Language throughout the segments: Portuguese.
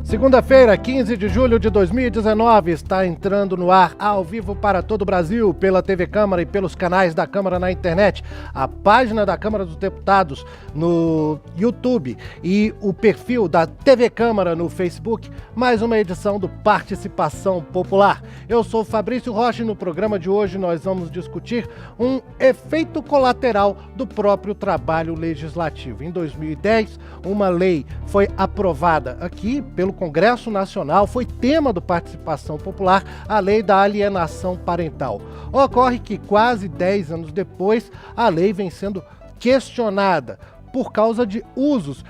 Segunda-feira, 15 de julho de 2019, está entrando no ar ao vivo para todo o Brasil, pela TV Câmara e pelos canais da Câmara na internet, a página da Câmara dos Deputados no YouTube e o perfil da TV Câmara no Facebook, mais uma edição do Participação Popular. Eu sou Fabrício Rocha e no programa de hoje nós vamos discutir um efeito colateral do próprio trabalho legislativo. Em 2010, uma lei foi aprovada aqui pelo Congresso Nacional, foi tema do Participação Popular, a Lei da Alienação Parental. Ocorre que quase 10 anos depois, a lei vem sendo questionada por causa de usos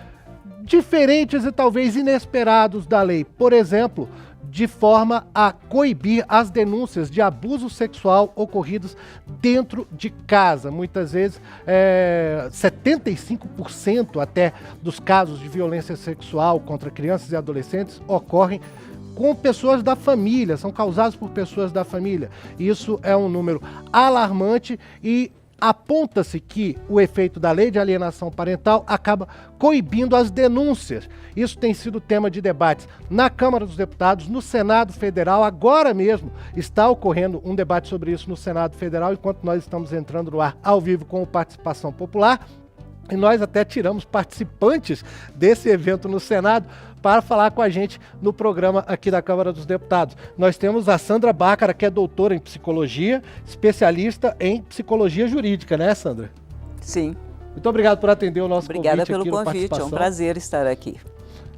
diferentes e talvez inesperados da lei. Por exemplo, de forma a coibir as denúncias de abuso sexual ocorridos dentro de casa. Muitas vezes, 75% até dos casos de violência sexual contra crianças e adolescentes ocorrem com pessoas da família, são causados por pessoas da família. Isso é um número alarmante e aponta-se que o efeito da lei de alienação parental acaba coibindo as denúncias. Isso tem sido tema de debates na Câmara dos Deputados, no Senado Federal. Agora mesmo está ocorrendo um debate sobre isso no Senado Federal, enquanto nós estamos entrando no ar ao vivo com o Participação Popular. E nós até tiramos participantes desse evento no Senado para falar com a gente no programa aqui da Câmara dos Deputados. Nós temos a Sandra Bácara, que é doutora em psicologia, especialista em psicologia jurídica, né, Sandra? Sim. Muito obrigado por atender o nosso convite. Obrigada pelo convite, é um prazer estar aqui.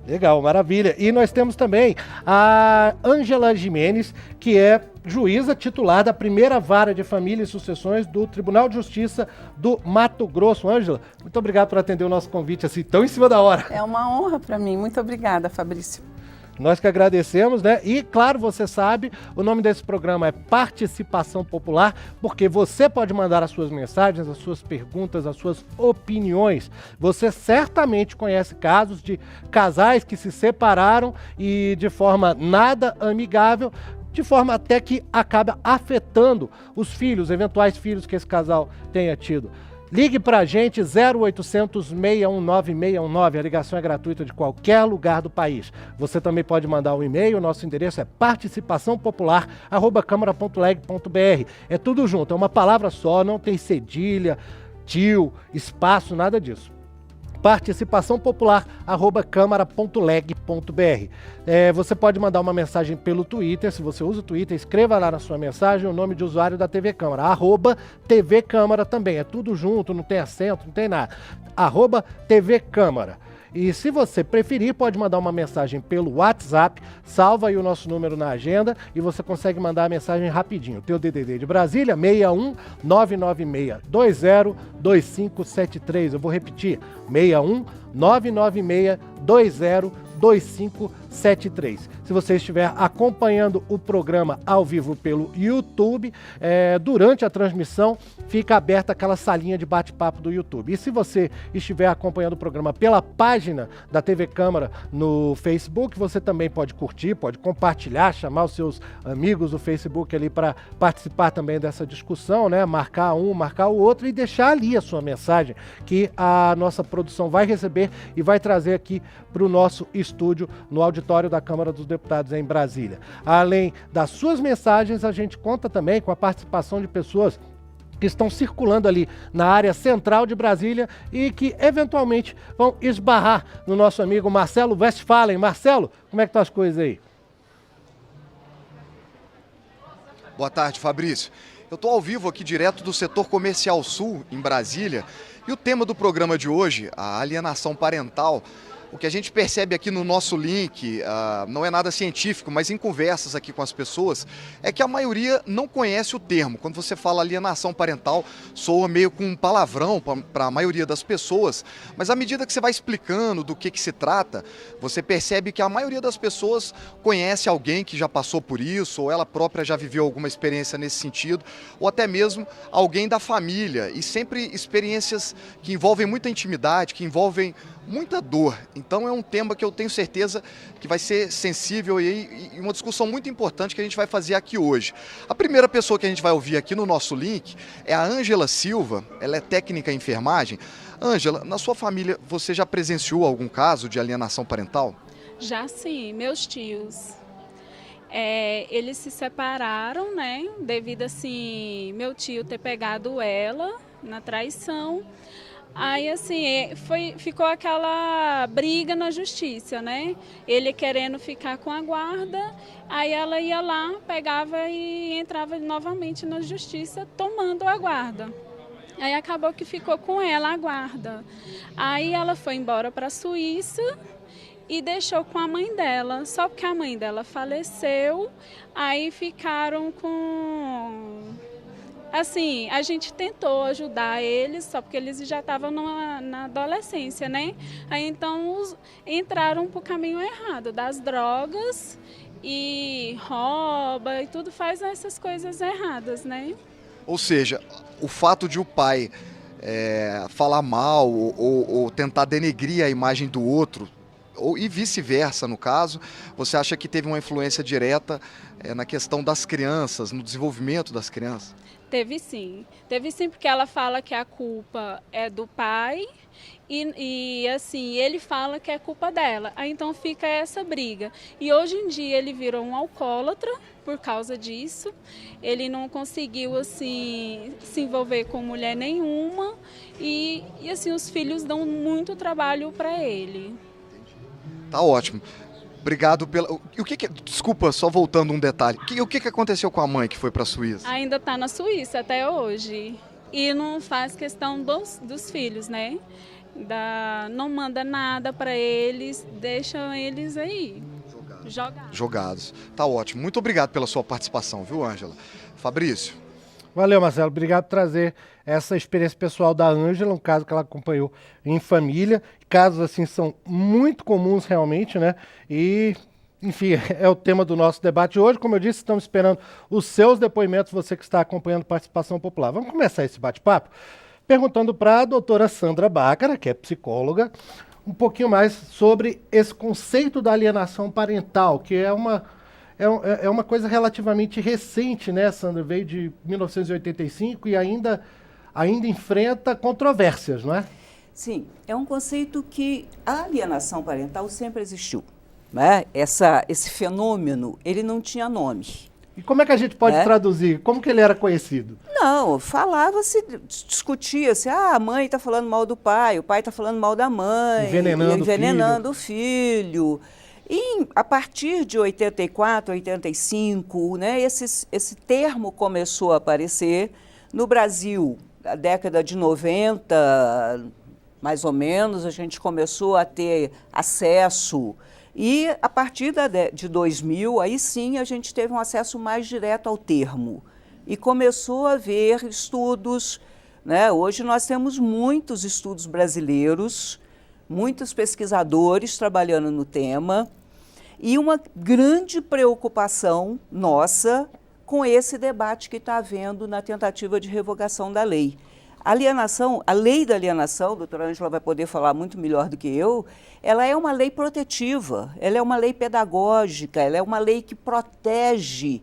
Legal, maravilha. E nós temos também a Ângela Jimenez, que é juíza titular da primeira vara de família e sucessões do Tribunal de Justiça do Mato Grosso. Ângela, muito obrigado por atender o nosso convite assim tão em cima da hora. É uma honra para mim. Muito obrigada, Fabrício. Nós que agradecemos, né? E, claro, você sabe, o nome desse programa é Participação Popular, porque você pode mandar as suas mensagens, as suas perguntas, as suas opiniões. Você certamente conhece casos de casais que se separaram e de forma nada amigável, de forma até que acaba afetando os filhos, eventuais filhos que esse casal tenha tido. Ligue para a gente, 0800 619 619, a ligação é gratuita de qualquer lugar do país. Você também pode mandar um e-mail, o nosso endereço é participaçãopopular@câmara.leg.br. É tudo junto, é uma palavra só, não tem cedilha, tio, espaço, nada disso. participaçãopopular@câmara.leg.br. Você pode mandar uma mensagem pelo Twitter, se você usa o Twitter, escreva lá na sua mensagem o nome de usuário da TV Câmara, @TV Câmara também, é tudo junto, não tem acento, não tem nada, @TV Câmara. E se você preferir, pode mandar uma mensagem pelo WhatsApp, salva aí o nosso número na agenda e você consegue mandar a mensagem rapidinho. Tem o DDD de Brasília, 61 996 20 2573. Eu vou repetir, 61 996 20 2573. Se você estiver acompanhando o programa ao vivo pelo YouTube, durante a transmissão fica aberta aquela salinha de bate-papo do YouTube. E se você estiver acompanhando o programa pela página da TV Câmara no Facebook, você também pode curtir, pode compartilhar, chamar os seus amigos do Facebook ali para participar também dessa discussão, né? Marcar um, marcar o outro e deixar ali a sua mensagem, que a nossa produção vai receber e vai trazer aqui para o nosso estúdio no auditório da Câmara dos Deputados em Brasília. Além das suas mensagens, a gente conta também com a participação de pessoas que estão circulando ali na área central de Brasília e que eventualmente vão esbarrar no nosso amigo Marcelo Westphalen. Marcelo, como é que estão as coisas aí? Boa tarde, Fabrício. Eu estou ao vivo aqui direto do setor comercial sul, em Brasília, e o tema do programa de hoje, a alienação parental. O que a gente percebe aqui no nosso link, não é nada científico, mas em conversas aqui com as pessoas, é que a maioria não conhece o termo. Quando você fala alienação parental, soa meio com um palavrão para a maioria das pessoas, mas à medida que você vai explicando do que se trata, você percebe que a maioria das pessoas conhece alguém que já passou por isso, ou ela própria já viveu alguma experiência nesse sentido, ou até mesmo alguém da família, e sempre experiências que envolvem muita intimidade, que envolvem muita dor. Então é um tema que eu tenho certeza que vai ser sensível e uma discussão muito importante que a gente vai fazer aqui hoje. A primeira pessoa que a gente vai ouvir aqui no nosso link é a Ângela Silva, ela é técnica em enfermagem. Ângela, na sua família você já presenciou algum caso de alienação parental? Já sim, meus tios. Eles se separaram, né? Devido assim, meu tio ter pegado ela na traição. Aí assim, ficou aquela briga na justiça, né? Ele querendo ficar com a guarda, aí ela ia lá, pegava e entrava novamente na justiça tomando a guarda. Aí acabou que ficou com ela a guarda. Aí ela foi embora para a Suíça e deixou com a mãe dela. Só porque a mãe dela faleceu, aí ficaram com... Assim, a gente tentou ajudar eles, só porque eles já estavam na adolescência, né? Aí então entraram para o caminho errado, das drogas e rouba e tudo, faz essas coisas erradas, né? Ou seja, o fato de o pai falar mal ou tentar denegrir a imagem do outro, e vice-versa no caso, você acha que teve uma influência direta na questão das crianças, no desenvolvimento das crianças? Teve sim, porque ela fala que a culpa é do pai e assim, ele fala que é culpa dela. Aí então fica essa briga. E hoje em dia ele virou um alcoólatra por causa disso. Ele não conseguiu assim se envolver com mulher nenhuma e assim os filhos dão muito trabalho para ele. Tá ótimo. Obrigado pela... Desculpa, só voltando um detalhe. O que aconteceu com a mãe que foi para a Suíça? Ainda está na Suíça até hoje. E não faz questão dos filhos, né? Não manda nada para eles, deixam eles aí. Jogados. Tá ótimo. Muito obrigado pela sua participação, viu, Ângela? Fabrício. Valeu, Marcelo. Obrigado por trazer essa experiência pessoal da Ângela, um caso que ela acompanhou em família. Casos assim são muito comuns realmente, né? E, enfim, é o tema do nosso debate hoje. Como eu disse, estamos esperando os seus depoimentos, você que está acompanhando Participação Popular. Vamos começar esse bate-papo perguntando para a doutora Sandra Bácara, que é psicóloga, um pouquinho mais sobre esse conceito da alienação parental, que é uma coisa relativamente recente, né, Sandra? Veio de 1985 e ainda enfrenta controvérsias, não é? Sim, é um conceito que a alienação parental sempre existiu, né? Esse fenômeno, ele não tinha nome. E como é que a gente pode traduzir? Como que ele era conhecido? Não, falava-se, discutia-se, a mãe está falando mal do pai, o pai está falando mal da mãe, envenenando o filho. E a partir de 84, 85, né, esse termo começou a aparecer no Brasil. Na década de 90, mais ou menos, a gente começou a ter acesso. E a partir de 2000, aí sim, a gente teve um acesso mais direto ao termo. E começou a haver estudos, né? Hoje nós temos muitos estudos brasileiros, muitos pesquisadores trabalhando no tema, e uma grande preocupação nossa com esse debate que está havendo na tentativa de revogação da lei. A lei da alienação, a doutora Ângela vai poder falar muito melhor do que eu, ela é uma lei protetiva, ela é uma lei pedagógica, ela é uma lei que protege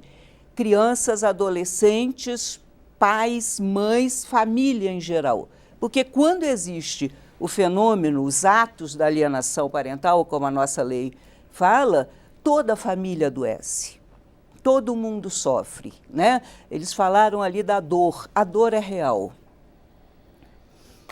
crianças, adolescentes, pais, mães, família em geral. Porque quando existe o fenômeno, os atos da alienação parental, como a nossa lei fala, toda a família adoece. Todo mundo sofre, né? Eles falaram ali da dor. A dor é real.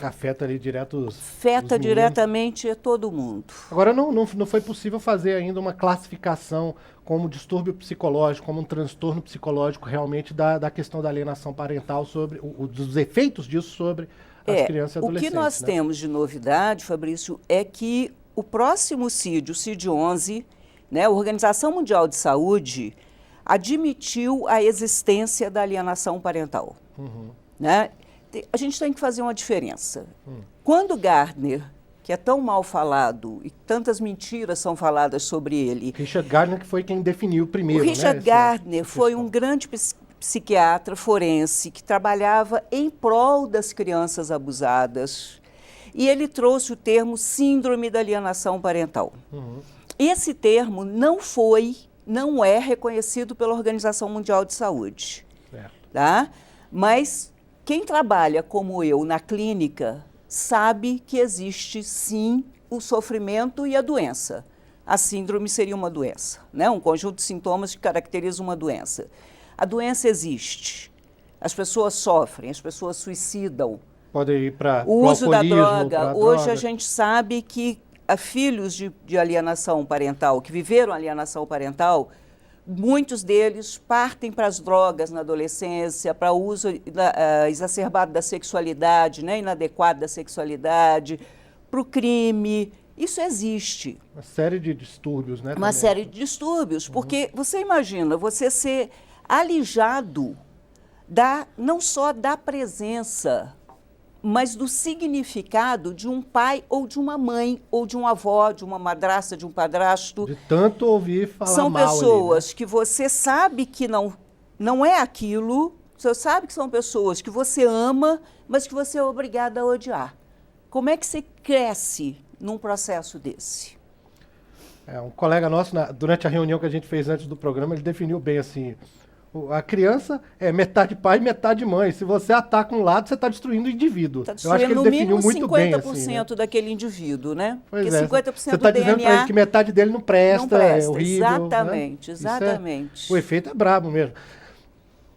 Afeta ali direto Afeta diretamente todo mundo. Agora, não foi possível fazer ainda uma classificação como distúrbio psicológico, como um transtorno psicológico realmente da questão da alienação parental, sobre dos efeitos disso sobre as crianças e adolescentes. O que nós temos de novidade, Fabrício, é que o próximo CID, o CID-11, né, a Organização Mundial de Saúde, admitiu a existência da alienação parental. Né? A gente tem que fazer uma diferença. Quando Gardner, que é tão mal falado e tantas mentiras são faladas sobre ele... Richard Gardner, que foi quem definiu primeiro. O Richard Gardner foi um grande psiquiatra forense que trabalhava em prol das crianças abusadas. e ele trouxe o termo síndrome da alienação parental. Esse termo não é reconhecido pela Organização Mundial de Saúde. Tá? Mas quem trabalha como eu na clínica sabe que existe sim o sofrimento e a doença. A síndrome seria uma doença, né? Um conjunto de sintomas que caracteriza uma doença. A doença existe, as pessoas sofrem, as pessoas suicidam. Podem ir para o uso da droga. Hoje a gente sabe que filhos de alienação parental, que viveram alienação parental, muitos deles partem para as drogas na adolescência, para o uso exacerbado da sexualidade, né, inadequado da sexualidade, para o crime. Isso existe. Uma série de distúrbios, né? Uma série de distúrbios, porque você imagina, você ser alijado não só da presença, mas do significado de um pai ou de uma mãe, ou de uma avó, de uma madrasta, de um padrasto. De tanto ouvir falar são mal pessoas ali, né? que você sabe que não é aquilo, você sabe que são pessoas que você ama, mas que você é obrigada a odiar. Como é que você cresce num processo desse? Um colega nosso, durante a reunião que a gente fez antes do programa, ele definiu bem assim, a criança é metade pai e metade mãe. Se você ataca um lado, você está destruindo o indivíduo. Está destruindo no mínimo muito 50% bem, assim, né? daquele indivíduo, né? Pois porque 50% você está dizendo para ele que metade dele não presta, é horrível. Exatamente, né? exatamente. O efeito é brabo mesmo.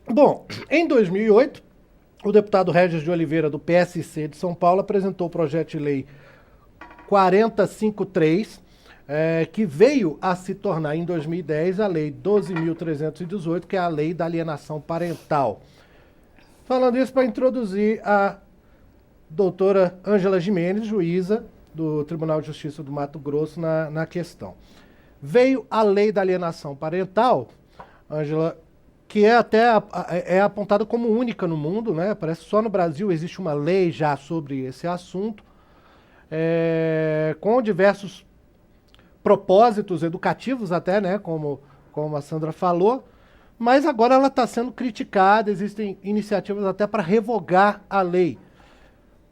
Bom, em 2008, o deputado Regis de Oliveira, do PSC de São Paulo, apresentou o projeto de lei 4053, que veio a se tornar, em 2010, a Lei 12.318, que é a Lei da Alienação Parental. Falando isso para introduzir a doutora Ângela Gimenez, juíza do Tribunal de Justiça do Mato Grosso, na questão. Veio a Lei da Alienação Parental, Ângela, que é até apontada como única no mundo, né? Parece que só no Brasil existe uma lei já sobre esse assunto, com diversos propósitos educativos até, né? Como a Sandra falou, mas agora ela está sendo criticada, existem iniciativas até para revogar a lei.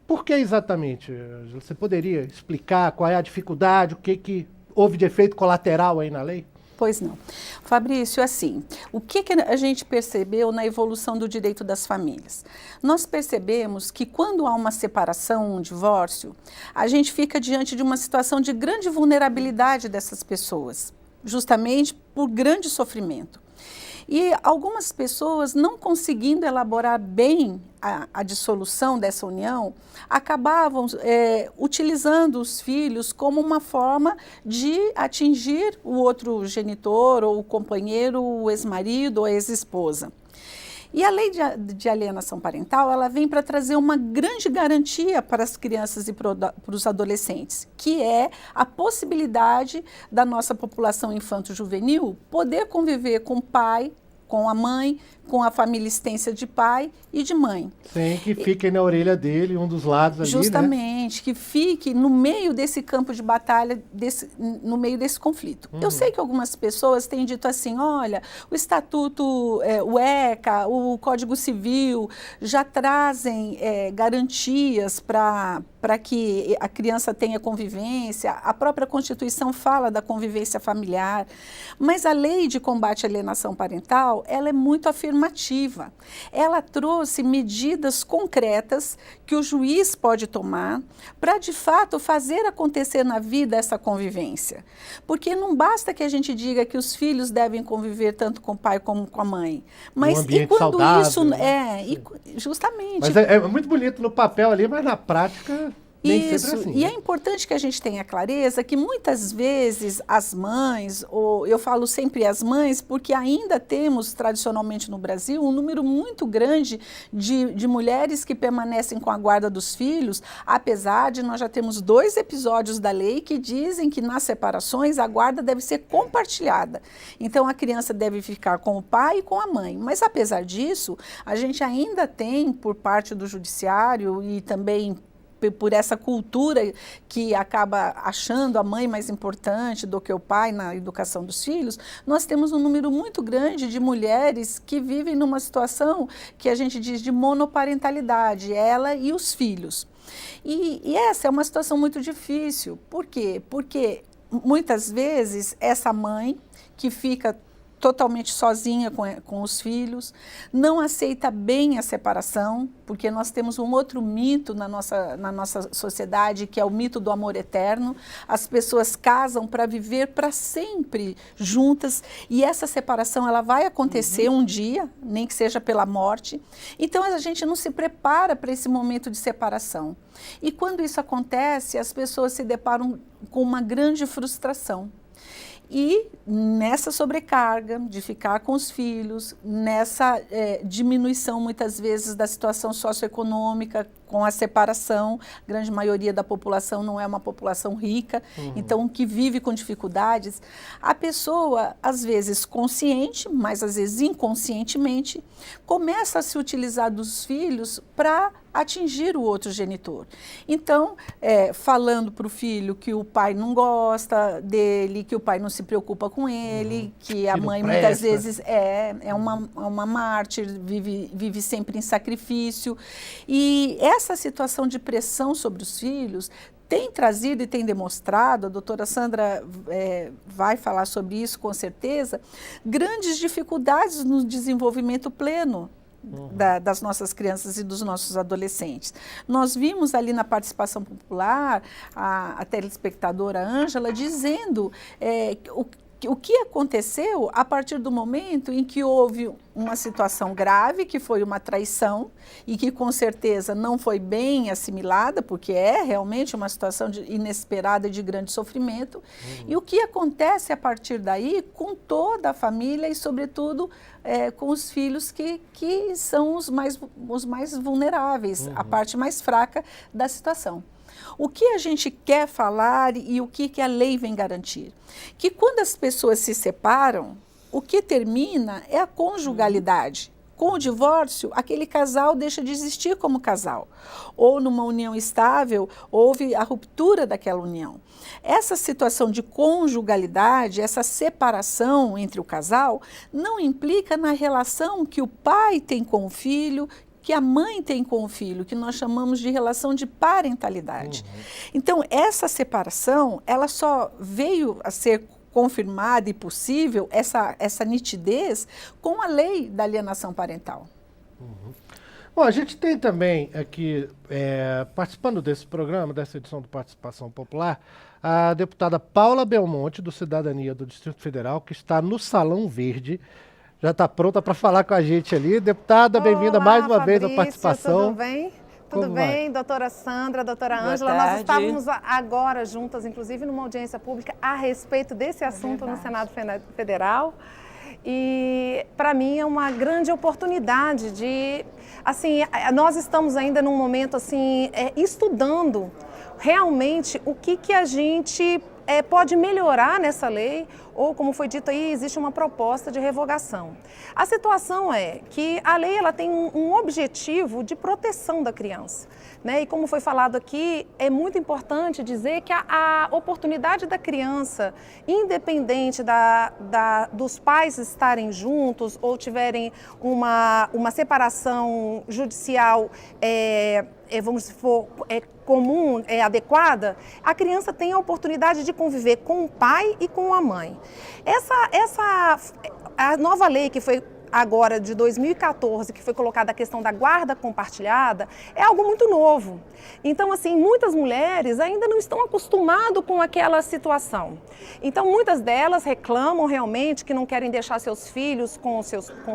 Por que exatamente? Você poderia explicar qual é a dificuldade, o que houve de efeito colateral aí na lei? Pois não. Fabrício, assim, o que a gente percebeu na evolução do direito das famílias? Nós percebemos que quando há uma separação, um divórcio, a gente fica diante de uma situação de grande vulnerabilidade dessas pessoas, justamente por grande sofrimento. E algumas pessoas, não conseguindo elaborar bem a dissolução dessa união, acabavam utilizando os filhos como uma forma de atingir o outro genitor, ou o companheiro, o ex-marido ou a ex-esposa. E a lei de alienação parental, ela vem para trazer uma grande garantia para as crianças e para os adolescentes, que é a possibilidade da nossa população infanto-juvenil poder conviver com o pai, com a mãe, com a família extensa de pai e de mãe. Sem que fique na orelha dele, um dos lados ali, justamente, né? Que fique no meio desse campo de batalha, no meio desse conflito. Eu sei que algumas pessoas têm dito assim, olha, o Estatuto, o ECA, o Código Civil já trazem garantias para que a criança tenha convivência, a própria Constituição fala da convivência familiar, mas a Lei de Combate à Alienação Parental, ela é muito afirmativa. Ela trouxe medidas concretas que o juiz pode tomar para, de fato, fazer acontecer na vida essa convivência. Porque não basta que a gente diga que os filhos devem conviver tanto com o pai como com a mãe. Mas e quando saudável, isso... né? Justamente. Mas é muito bonito no papel ali, mas na prática... Isso, assim, e é importante que a gente tenha clareza que muitas vezes as mães, ou eu falo sempre as mães, porque ainda temos tradicionalmente no Brasil um número muito grande de mulheres que permanecem com a guarda dos filhos, apesar de nós já temos 2 episódios da lei que dizem que nas separações a guarda deve ser compartilhada. Então a criança deve ficar com o pai e com a mãe. Mas apesar disso, a gente ainda tem por parte do judiciário e também por essa cultura que acaba achando a mãe mais importante do que o pai na educação dos filhos, nós temos um número muito grande de mulheres que vivem numa situação que a gente diz de monoparentalidade, ela e os filhos. E essa é uma situação muito difícil. Por quê? Porque muitas vezes essa mãe que fica totalmente sozinha com os filhos, não aceita bem a separação, porque nós temos um outro mito na nossa sociedade, que é o mito do amor eterno. As pessoas casam para viver para sempre juntas, e essa separação ela vai acontecer um dia, nem que seja pela morte. Então a gente não se prepara para esse momento de separação. E quando isso acontece, as pessoas se deparam com uma grande frustração. E nessa sobrecarga de ficar com os filhos, nessa diminuição muitas vezes da situação socioeconômica com a separação, a grande maioria da população não é uma população rica, então que vive com dificuldades, a pessoa, às vezes consciente, mas às vezes inconscientemente, começa a se utilizar dos filhos para atingir o outro genitor. Então, falando para o filho que o pai não gosta dele, que o pai não se preocupa com ele, que a mãe muitas vezes é uma mártir, vive sempre em sacrifício. E essa situação de pressão sobre os filhos tem trazido e tem demonstrado, a doutora Sandra vai falar sobre isso com certeza, grandes dificuldades no desenvolvimento pleno das nossas crianças e dos nossos adolescentes. Nós vimos ali na participação popular a telespectadora Ângela dizendo o que aconteceu a partir do momento em que houve uma situação grave, que foi uma traição, e que com certeza não foi bem assimilada, porque é realmente uma situação inesperada de grande sofrimento, e o que acontece a partir daí com toda a família e, sobretudo, com os filhos que são os mais vulneráveis, a parte mais fraca da situação. O que a gente quer falar e o que a lei vem garantir? Que quando as pessoas se separam, o que termina é a conjugalidade. Com o divórcio, aquele casal deixa de existir como casal. Ou numa união estável, houve a ruptura daquela união. Essa situação de conjugalidade, essa separação entre o casal, não implica na relação que o pai tem com o filho, que a mãe tem com o filho, que nós chamamos de relação de parentalidade. Então, essa separação, ela só veio a ser confirmada e possível, essa nitidez, com a lei da alienação parental. Bom, a gente tem também aqui, participando desse programa, dessa edição do Participação Popular, a deputada Paula Belmonte, do Cidadania do Distrito Federal, que está no Salão Verde. Já está pronta para falar com a gente ali. Deputada, bem-vinda mais uma vez à participação. Tudo bem? Tudo bem, doutora Sandra, doutora Ângela. Nós estávamos agora juntas, inclusive, numa audiência pública a respeito desse assunto no Senado Federal. E, para mim, é uma grande oportunidade de... Assim, nós estamos ainda num momento, assim, estudando realmente o que a gente pode melhorar nessa lei, ou, como foi dito aí, existe uma proposta de revogação. A situação é que a lei ela tem um objetivo de proteção da criança, né? E como foi falado aqui, é muito importante dizer que a oportunidade da criança, independendente dos pais estarem juntos ou tiverem uma separação judicial, vamos supor, comum, adequada, a criança tem a oportunidade de conviver com o pai e com a mãe. A nova lei que foi agora de 2014, que foi colocada a questão da guarda compartilhada, é algo muito novo. Então, assim, muitas mulheres ainda não estão acostumadas com aquela situação. Então, muitas delas reclamam realmente que não querem deixar seus filhos com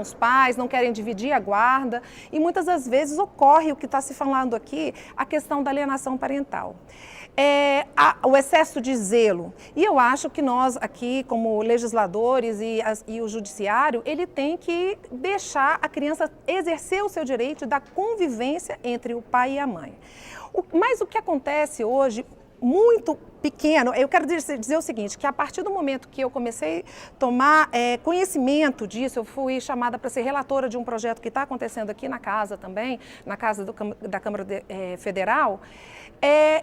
os pais, não querem dividir a guarda, e muitas das vezes ocorre o que está se falando aqui, a questão da alienação parental. O excesso de zelo. E eu acho que nós aqui, como legisladores e o judiciário, ele tem que deixar a criança exercer o seu direito da convivência entre o pai e a mãe. Mas o que acontece hoje, muito pequeno, eu quero dizer o seguinte, que a partir do momento que eu comecei a tomar conhecimento disso, eu fui chamada para ser relatora de um projeto que está acontecendo aqui na casa também, na casa da Câmara Federal,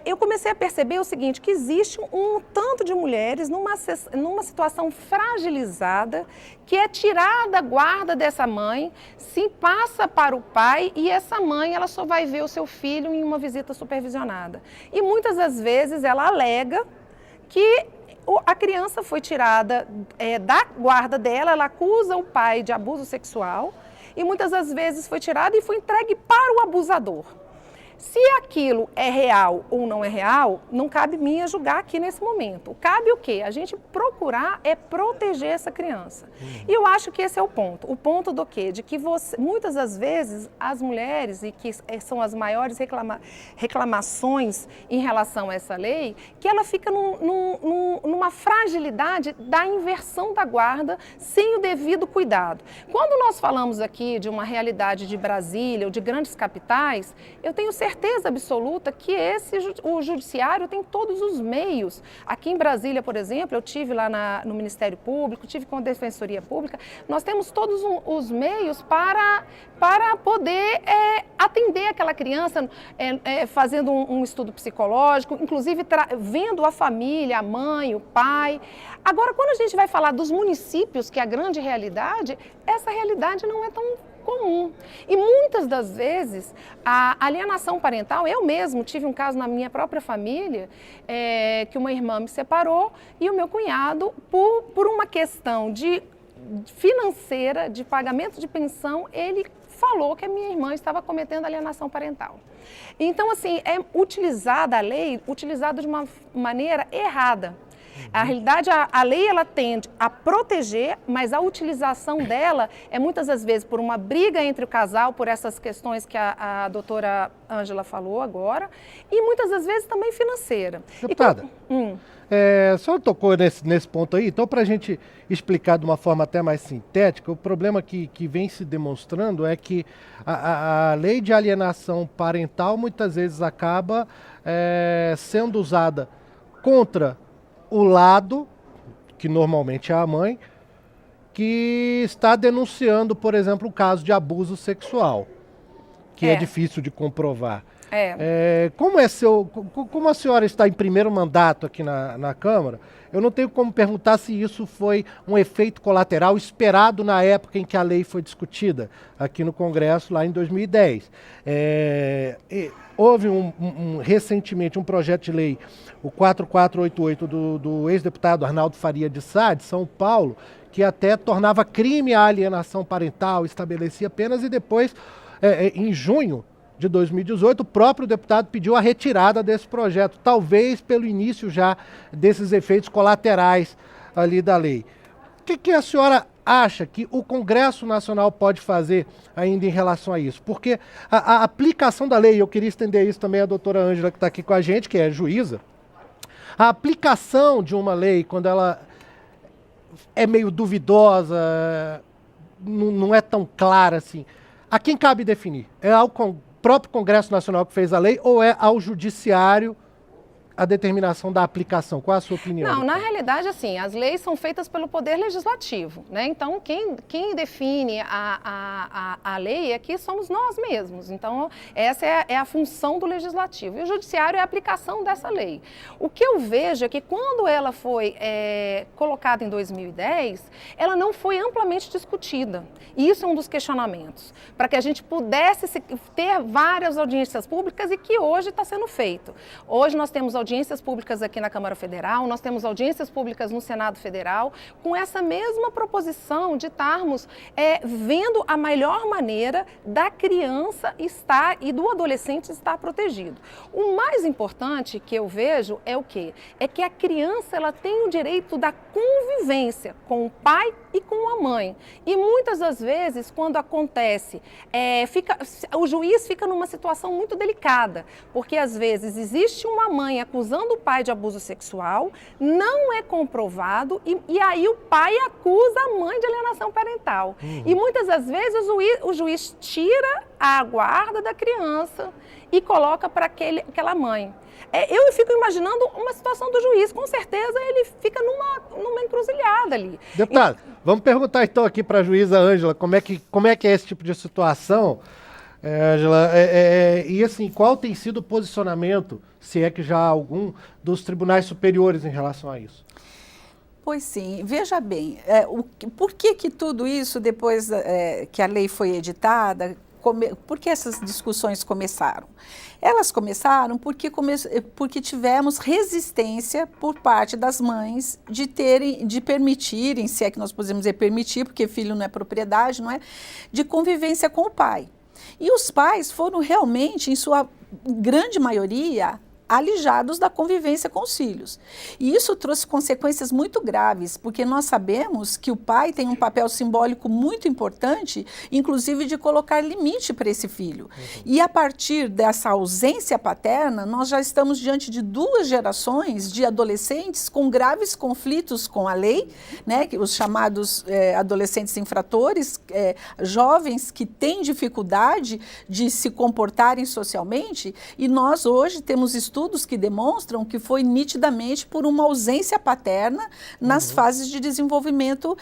eu comecei a perceber o seguinte, que existe um tanto de mulheres numa situação fragilizada, que é tirada a guarda dessa mãe, se passa para o pai e essa mãe ela só vai ver o seu filho em uma visita supervisionada. E muitas das vezes ela alega que a criança foi tirada da guarda dela, ela acusa o pai de abuso sexual e muitas das vezes foi tirada e foi entregue para o abusador. Se aquilo é real ou não é real, não cabe mim julgar aqui nesse momento. Cabe o quê? A gente procurar proteger essa criança. E eu acho que esse é o ponto. O ponto do quê? De que muitas das vezes as mulheres, e que são as maiores reclamações em relação a essa lei, que ela fica numa fragilidade da inversão da guarda sem o devido cuidado. Quando nós falamos aqui de uma realidade de Brasília ou de grandes capitais, eu tenho certeza absoluta que o judiciário tem todos os meios. Aqui em Brasília, por exemplo, eu tive lá no Ministério Público, tive com a Defensoria Pública, nós temos todos os meios para poder atender aquela criança, fazendo um estudo psicológico, inclusive vendo a família, a mãe, o pai. Agora, quando a gente vai falar dos municípios, que é a grande realidade, essa realidade não é tão comum. E muitas das vezes a alienação parental, eu mesmo tive um caso na minha própria família, que uma irmã me separou e o meu cunhado, por uma questão financeira, de pagamento de pensão, ele falou que a minha irmã estava cometendo alienação parental. Então, assim, é utilizada a lei, utilizada de uma maneira errada. A realidade, a lei ela tende a proteger, mas a utilização dela é muitas das vezes por uma briga entre o casal, por essas questões que a doutora Ângela falou agora, e muitas das vezes também financeira. Deputada, a senhora tocou nesse ponto aí, então para a gente explicar de uma forma até mais sintética, o problema que vem se demonstrando é que a lei de alienação parental muitas vezes acaba sendo usada contra o lado, que normalmente é a mãe, que está denunciando, por exemplo, o caso de abuso sexual, que é difícil de comprovar. Como a senhora está em primeiro mandato aqui na Câmara, eu não tenho como perguntar se isso foi um efeito colateral esperado na época em que a lei foi discutida aqui no Congresso, lá em 2010. Houve recentemente um projeto de lei, o 4488, do ex-deputado Arnaldo Faria de Sá, de São Paulo, que até tornava crime a alienação parental, estabelecia penas e depois, em junho de 2018, o próprio deputado pediu a retirada desse projeto, talvez pelo início já desses efeitos colaterais ali da lei. O que a senhora acha que o Congresso Nacional pode fazer ainda em relação a isso? Porque a aplicação da lei, eu queria estender isso também à doutora Ângela, que está aqui com a gente, que é juíza, a aplicação de uma lei, quando ela é meio duvidosa, não é tão clara assim, a quem cabe definir? É ao próprio Congresso Nacional que fez a lei ou é ao Judiciário a determinação da aplicação? Qual é a sua opinião? Não, na realidade, assim, as leis são feitas pelo Poder Legislativo, né? Então, quem define a lei aqui somos nós mesmos. Então, essa é a função do Legislativo. E o Judiciário é a aplicação dessa lei. O que eu vejo é que quando ela foi colocada em 2010, ela não foi amplamente discutida. E isso é um dos questionamentos. Para que a gente pudesse ter várias audiências públicas e que hoje está sendo feito. Hoje nós temos audiências públicas aqui na Câmara Federal, nós temos audiências públicas no Senado Federal, com essa mesma proposição de estarmos vendo a melhor maneira da criança estar e do adolescente estar protegido. O mais importante que eu vejo é o quê? É que a criança ela tem o direito da convivência com o pai e com a mãe. E muitas das vezes, quando acontece, o juiz fica numa situação muito delicada, porque às vezes existe uma mãe acusando o pai de abuso sexual, não é comprovado e aí o pai acusa a mãe de alienação parental. E muitas das vezes o juiz tira a guarda da criança e coloca para aquela mãe. Eu fico imaginando uma situação do juiz, com certeza ele fica numa encruzilhada ali. Deputado, vamos perguntar então aqui para a juíza Ângela como é que é esse tipo de situação. Ângela, e assim, qual tem sido o posicionamento, se é que já há algum, dos tribunais superiores em relação a isso? Pois sim, veja bem, por que tudo isso, depois que a lei foi editada, por que essas discussões começaram? Elas começaram porque tivemos resistência por parte das mães de permitirem, se é que nós podemos dizer permitir, porque filho não é propriedade, não é? De convivência com o pai. E os pais foram realmente, em sua grande maioria, alijados da convivência com os filhos. E isso trouxe consequências muito graves, porque nós sabemos que o pai tem um papel simbólico muito importante, inclusive de colocar limite para esse filho. E a partir dessa ausência paterna, nós já estamos diante de 2 gerações de adolescentes com graves conflitos com a lei, né, os chamados adolescentes infratores, jovens que têm dificuldade de se comportarem socialmente, e nós hoje temos estudos que demonstram que foi nitidamente por uma ausência paterna nas fases de desenvolvimento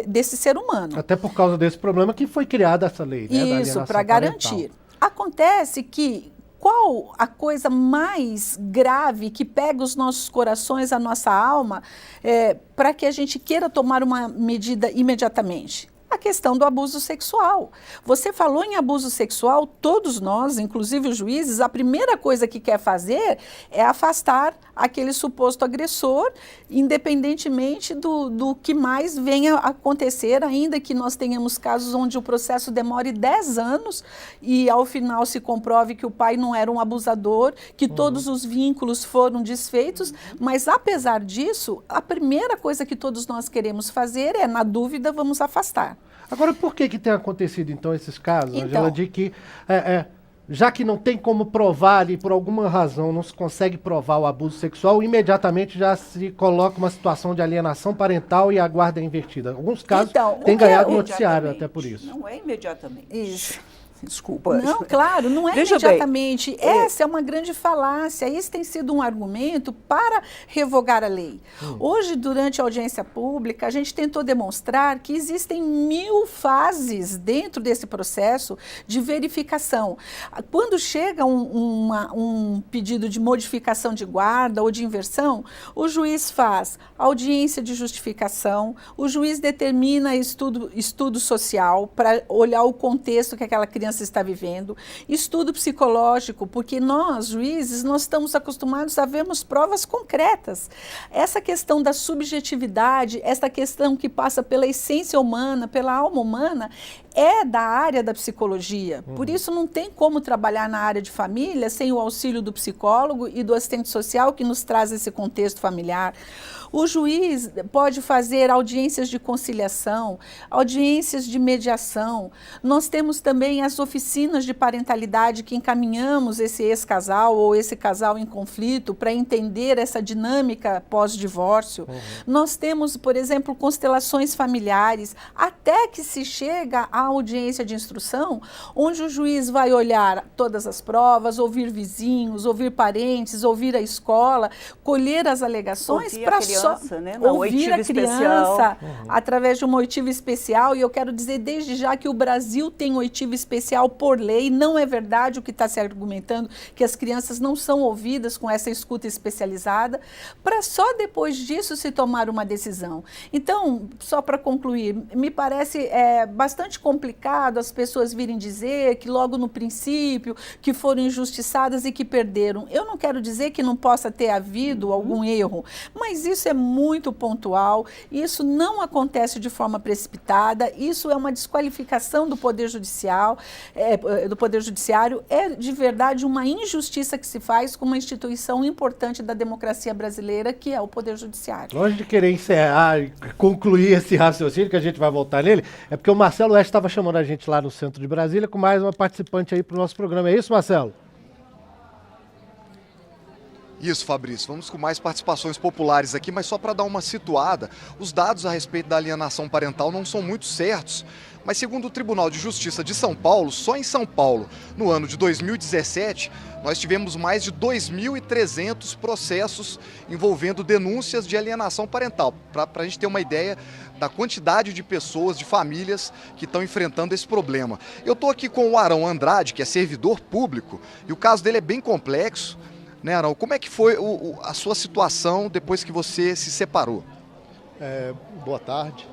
desse ser humano. Até por causa desse problema que foi criada essa lei, né? Isso, para garantir. Acontece que qual a coisa mais grave que pega os nossos corações, a nossa alma, para que a gente queira tomar uma medida imediatamente? A questão do abuso sexual. Você falou em abuso sexual, todos nós, inclusive os juízes, a primeira coisa que quer fazer é afastar aquele suposto agressor, independentemente do que mais venha a acontecer, ainda que nós tenhamos casos onde o processo demore 10 anos e ao final se comprove que o pai não era um abusador, que todos os vínculos foram desfeitos, mas apesar disso, a primeira coisa que todos nós queremos fazer é, na dúvida, vamos afastar. Agora, por que tem acontecido, então, esses casos, Angela, de que, já que não tem como provar ali, por alguma razão, não se consegue provar o abuso sexual, imediatamente já se coloca uma situação de alienação parental e a guarda é invertida? Alguns casos têm ganhado noticiário até por isso. Não é imediatamente. Isso. Desculpa. Não, claro, não é imediatamente. Essa é uma grande falácia. Esse tem sido um argumento para revogar a lei. Hoje, durante a audiência pública, a gente tentou demonstrar que existem 1000 fases dentro desse processo de verificação. Quando chega um pedido de modificação de guarda ou de inversão, o juiz faz audiência de justificação, o juiz determina estudo social para olhar o contexto que aquela criança está vivendo, estudo psicológico, porque nós, juízes, nós estamos acostumados a vermos provas concretas. Essa questão da subjetividade, essa questão que passa pela essência humana, pela alma humana, é da área da psicologia. Por isso não tem como trabalhar na área de família sem o auxílio do psicólogo e do assistente social que nos traz esse contexto familiar. O juiz pode fazer audiências de conciliação, audiências de mediação. Nós temos também as oficinas de parentalidade que encaminhamos esse ex-casal ou esse casal em conflito para entender essa dinâmica pós-divórcio. Nós temos, por exemplo, constelações familiares, até que se chega à audiência de instrução, onde o juiz vai olhar todas as provas, ouvir vizinhos, ouvir parentes, ouvir a escola, colher as alegações para ouvir a criança através de uma oitiva especial. E eu quero dizer desde já que o Brasil tem oitiva especial por lei. Não é verdade o que está se argumentando, que as crianças não são ouvidas com essa escuta especializada, para só depois disso se tomar uma decisão. Então, só para concluir, me parece bastante complicado as pessoas virem dizer que logo no princípio que foram injustiçadas e que perderam. Eu não quero dizer que não possa ter havido algum erro, mas isso é muito pontual, isso não acontece de forma precipitada, isso é uma desqualificação do Poder Judiciário, é de verdade uma injustiça que se faz com uma instituição importante da democracia brasileira, que é o Poder Judiciário. Longe de querer encerrar e concluir esse raciocínio, que a gente vai voltar nele, é porque o Marcelo Oeste estava chamando a gente lá no centro de Brasília com mais uma participante aí para o nosso programa. É isso, Marcelo? Isso, Fabrício. Vamos com mais participações populares aqui, mas só para dar uma situada, os dados a respeito da alienação parental não são muito certos, mas segundo o Tribunal de Justiça de São Paulo, só em São Paulo, no ano de 2017, nós tivemos mais de 2.300 processos envolvendo denúncias de alienação parental, para a gente ter uma ideia da quantidade de pessoas, de famílias que estão enfrentando esse problema. Eu estou aqui com o Arão Andrade, que é servidor público, e o caso dele é bem complexo. Né, Arão? Como é que foi a sua situação depois que você se separou? Boa tarde.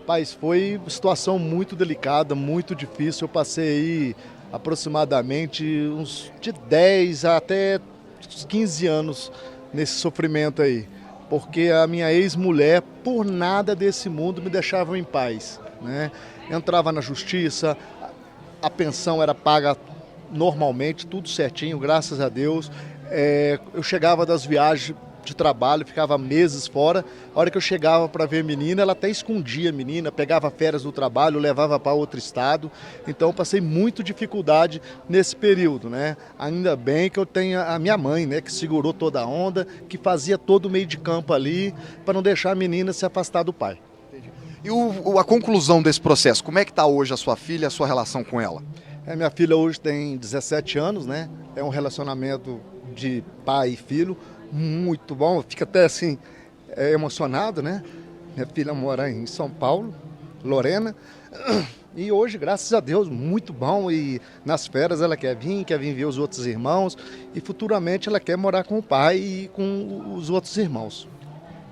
Paz, foi uma situação muito delicada, muito difícil. Eu passei aí aproximadamente uns de 10 até 15 anos nesse sofrimento aí. Porque a minha ex-mulher, por nada desse mundo, me deixava em paz. Né? Entrava na justiça, a pensão era paga normalmente, tudo certinho, graças a Deus. Eu chegava das viagens de trabalho, ficava meses fora. A hora que eu chegava para ver a menina, ela até escondia a menina, pegava férias do trabalho, levava para outro estado. Então eu passei muita dificuldade nesse período, né? Ainda bem que eu tenho a minha mãe, né, que segurou toda a onda, que fazia todo o meio de campo ali para não deixar a menina se afastar do pai. E a conclusão desse processo, como é que está hoje a sua filha, a sua relação com ela? Minha filha hoje tem 17 anos, né? É um relacionamento de pai e filho muito bom, fica até assim emocionado, né? Minha filha mora em São Paulo, Lorena, e hoje, graças a Deus, muito bom, e nas férias ela quer vir ver os outros irmãos, e futuramente ela quer morar com o pai e com os outros irmãos.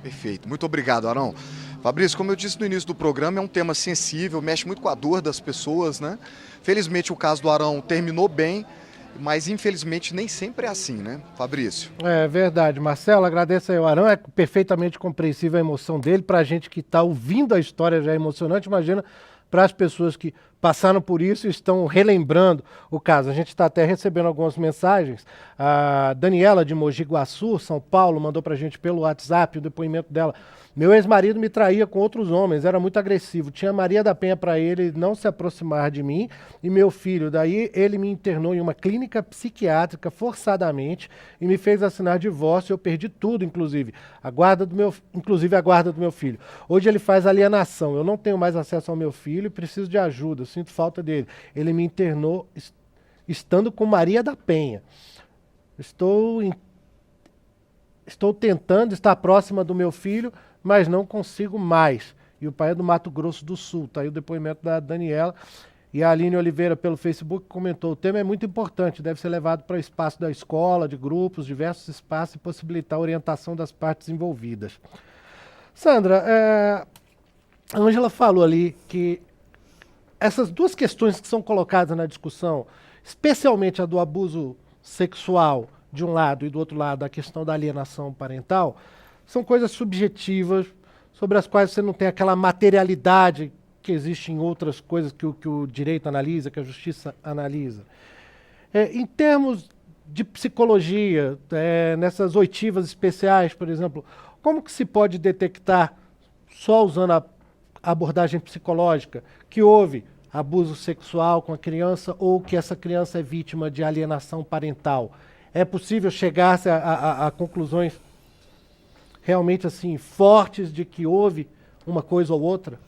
Perfeito, muito obrigado, Arão. Fabrício, como eu disse no início do programa, é um tema sensível, mexe muito com a dor das pessoas, né? Felizmente o caso do Arão terminou bem, mas infelizmente nem sempre é assim, né, Fabrício? É verdade. Marcelo, agradeço aí ao Arão, é perfeitamente compreensível a emoção dele. Para a gente que está ouvindo a história já é emocionante, imagina para as pessoas que passaram por isso e estão relembrando o caso. A gente está até recebendo algumas mensagens. A Daniela de Mogi Guaçu, São Paulo, mandou para a gente pelo WhatsApp o depoimento dela. Meu ex-marido me traía com outros homens, era muito agressivo. Tinha Maria da Penha para ele não se aproximar de mim e meu filho. Daí ele me internou em uma clínica psiquiátrica forçadamente e me fez assinar divórcio. Eu perdi tudo, inclusive a guarda do meu filho. Hoje ele faz alienação. Eu não tenho mais acesso ao meu filho e preciso de ajuda. Eu sinto falta dele. Ele me internou estando com Maria da Penha. Estou tentando estar próxima do meu filho, mas não consigo mais. E o pai é do Mato Grosso do Sul. Está aí o depoimento da Daniela. E a Aline Oliveira, pelo Facebook, comentou: o tema é muito importante, deve ser levado para o espaço da escola, de grupos, diversos espaços e possibilitar a orientação das partes envolvidas. Sandra, a Ângela falou ali que essas duas questões que são colocadas na discussão, especialmente a do abuso sexual de um lado e do outro lado a questão da alienação parental, são coisas subjetivas sobre as quais você não tem aquela materialidade que existe em outras coisas que o direito analisa, que a justiça analisa. Em termos de psicologia, nessas oitivas especiais, por exemplo, como que se pode detectar, só usando a abordagem psicológica, que houve abuso sexual com a criança ou que essa criança é vítima de alienação parental? É possível chegar a conclusões realmente assim fortes de que houve uma coisa ou outra?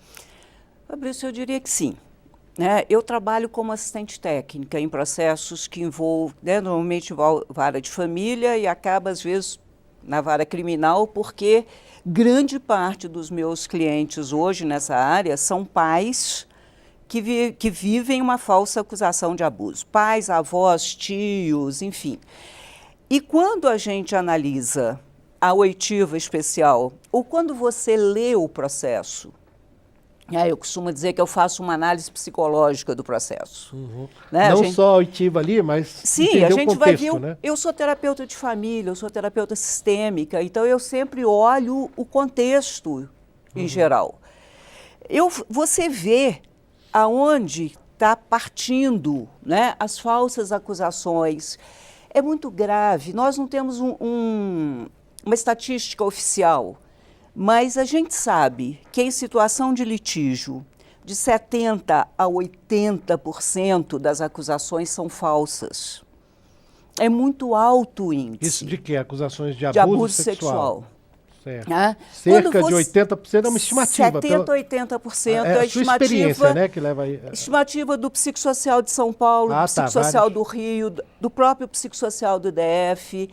Fabrício, eu diria que sim. Eu trabalho como assistente técnica em processos que envolvem, normalmente vara de família e acaba, às vezes, na vara criminal, porque grande parte dos meus clientes hoje nessa área são pais que vivem uma falsa acusação de abuso. Pais, avós, tios, enfim. E quando a gente analisa a oitiva especial, ou quando você lê o processo, eu costumo dizer que eu faço uma análise psicológica do processo. Uhum. Não só a oitiva ali, mas sim, a gente contexto, vai ver. né? Eu sou terapeuta de família, eu sou terapeuta sistêmica, então eu sempre olho o contexto em geral. Você vê aonde está partindo, né, as falsas acusações. É muito grave. Nós não temos uma estatística oficial, mas a gente sabe que em situação de litígio, de 70% a 80% das acusações são falsas. É muito alto o índice. Isso de quê? Acusações de abuso sexual. Certo. Cerca de 80% é uma estimativa. 70%, 80% é a sua experiência, né, que leva aí. Estimativa do Psicossocial de São Paulo, do Psicossocial do Rio, do próprio Psicossocial do DF.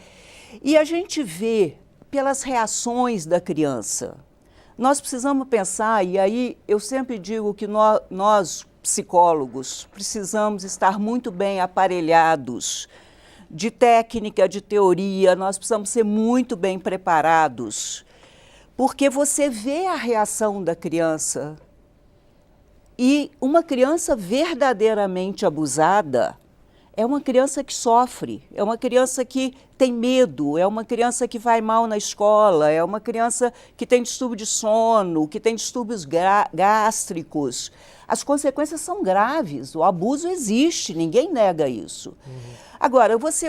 E a gente vê pelas reações da criança. Nós precisamos pensar, e aí eu sempre digo que nós psicólogos, precisamos estar muito bem aparelhados de técnica, de teoria, nós precisamos ser muito bem preparados, porque você vê a reação da criança e uma criança verdadeiramente abusada é uma criança que sofre, é uma criança que tem medo, é uma criança que vai mal na escola, é uma criança que tem distúrbio de sono, que tem distúrbios gástricos. As consequências são graves, o abuso existe, ninguém nega isso. Agora, você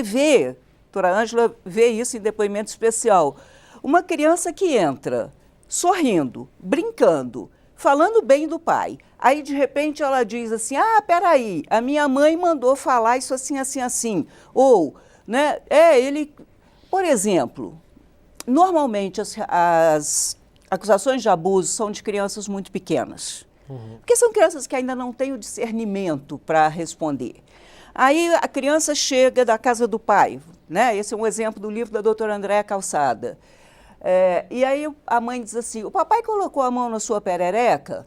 vê, a doutora Ângela vê isso em depoimento especial, uma criança que entra sorrindo, brincando, falando bem do pai. Aí, de repente, ela diz assim, peraí, a minha mãe mandou falar isso assim, assim, assim. Ou, né, por exemplo, normalmente as acusações de abuso são de crianças muito pequenas. Porque são crianças que ainda não têm o discernimento para responder. Aí a criança chega da casa do pai, né? Esse é um exemplo do livro da doutora Andréa Calçada. E aí a mãe diz assim, o papai colocou a mão na sua perereca?